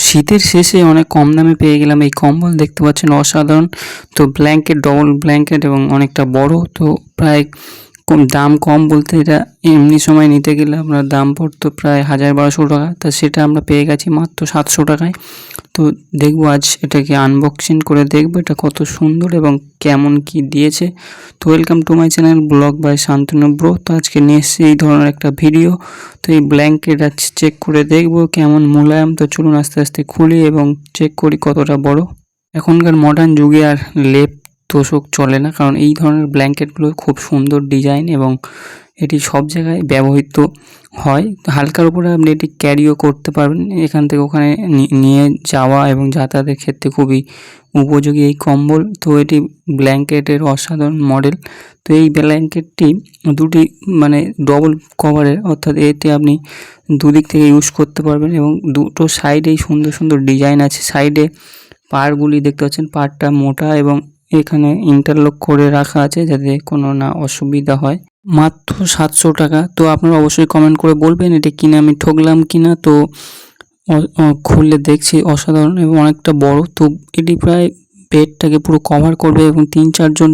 শীতের শেষে অনেক কম দামে পেয়ে গেলাম এই কম্বল, দেখতে পাচ্ছেন অসাধারণ। তো ব্ল্যাঙ্কেট, ডবল ব্ল্যাঙ্কেট এবং অনেকটা বড়। তো প্রায় দাম কম বলতে এটা এমনি সময় নিতে গেলে আপনার দাম পড়তো প্রায় 1000-1200 টাকা, তা সেটা আমরা পেয়ে গেছি মাত্র 700 টাকায়। তো দেখবো আজ এটাকে আনবক্সিং করে দেখবো এটা কত সুন্দর এবং কেমন কি দিয়েছে। তো welcome to my channel vlog by Shantanu bro. তো আজকে নিয়ে এসেছি এই ধরনের একটা ভিডিও। তো এই ব্ল্যাঙ্কেট আজ চেক করে দেখবো কেমন মোলায়েম। তো চলুন আস্তে আস্তে খুলি এবং চেক করি কতটা বড়। এখনকার মডার্ন যুগে আর লেপ তোষক চলে না, কারণ এই ধরনের ব্ল্যাঙ্কেটগুলো খুব সুন্দর ডিজাইন এবং এটি সব জায়গায় ব্যবহৃত হয়। হালকার উপরে আপনি এটি ক্যারিও করতে পারবেন, এখান থেকে ওখানে নিয়ে যাওয়া এবং যাতায়াতের ক্ষেত্রে খুবই উপযোগী এই কম্বল। তো এটি ব্ল্যাঙ্কেটের অসাধারণ মডেল। তো এই ব্ল্যাঙ্কেটটি দুটি মানে ডবল কভারের, অর্থাৎ এতে আপনি দুদিক থেকে ইউজ করতে পারবেন এবং দুটো সাইডেই সুন্দর সুন্দর ডিজাইন আছে। সাইডে পাড়গুলি দেখতে পাচ্ছেন, পাড়টা মোটা এবং এখানে ইন্টারলক করে রাখা আছে যাতে কোনো না অসুবিধা হয়। মাত্র 700 টাকা। তো আপনারা অবশ্যই কমেন্ট করে বলবেন এটি কিনে আমি ঠকলাম কিনা। তো খুললে দেখছি অসাধারণ এবং অনেকটা বড়। তো এটি প্রায় বেডটাকে পুরো কভার করবে এবং 3-4 জন,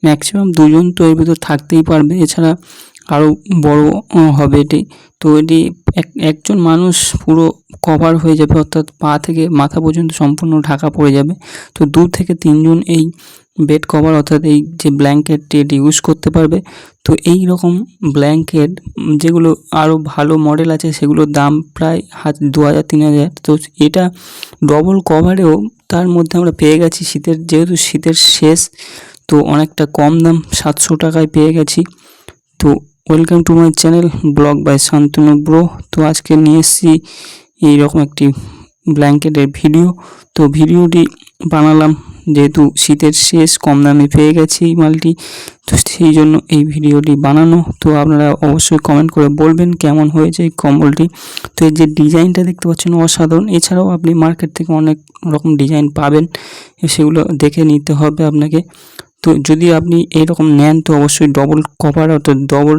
ম্যাক্সিমাম 2 জন তো এর ভিতর থাকতেই পারবে, এছাড়া আরও বড় হবে এটি। তো এটি একজন মানুষ পুরো কভার হয়ে যাবে, অর্থাৎ পা থেকে মাথা পর্যন্ত সম্পূর্ণ ঢাকা পড়ে যাবে। তো 2 থেকে 3 জন এই বেড কভার অর্থাৎ এই যে ব্ল্যাঙ্কেটটি এটি ইউজ করতে পারবে। তো এই রকম ব্ল্যাঙ্কেট যেগুলো আরও ভালো মডেল আছে সেগুলোর দাম প্রায় 2000-3000। তো এটা ডবল কভারেও তার মধ্যে আমরা পেয়ে গেছি যেহেতু শীতের শেষ, তো অনেকটা কম দাম 700 টাকায় পেয়ে গেছি। তো welcome to my channel vlog by Shantanu bro. তো আজকে নিয়ে এসেছি এইরকম একটি ব্ল্যাঙ্কেটের ভিডিও। তো ভিডিওটি বানালাম যেহেতু শীতের শেষ, কম দামে পেয়ে গেছি এই মালটি, তো সেই জন্য এই ভিডিওটি বানানো। তো আপনারা অবশ্যই কমেন্ট করে বলবেন কেমন হয়েছে এই কম্বলটি। তো এই যে ডিজাইনটা দেখতে পাচ্ছেন অসাধারণ। এছাড়াও আপনি মার্কেট থেকে অনেক রকম ডিজাইন পাবেন, সেগুলো দেখে নিতে হবে আপনাকে। তো যদি আপনি এরকম নেন তো অবশ্যই ডবল কভার অর্থাৎ ডবল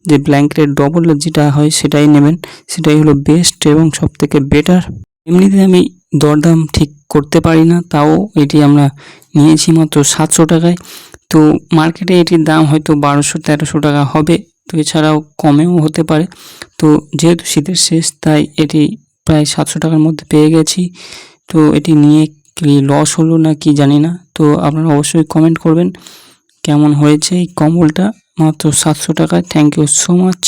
যে ব্ল্যাঙ্কেটের ডবল যেটা হয় সেটাই নেবেন, সেটাই হলো বেস্ট এবং সবথেকে বেটার। এমনিতে আমি দরদাম ঠিক করতে পারি না, তাও এটি আমরা নিয়েছি মাত্র 700 টাকায়। তো মার্কেটে এটির দাম হয়তো 1200-1300 টাকা হবে, তো এছাড়াও কমেও হতে পারে। তো যেহেতু শীতের শেষ তাই এটি প্রায় 700 টাকার মধ্যে পেয়ে গেছি। তো এটি নিয়ে কি লস হলো না কি জানি না। তো আপনারা অবশ্যই কমেন্ট করবেন কেমন হয়েছে এই কম্বলটা মাত্র 700 টাকায়। Thank you so much.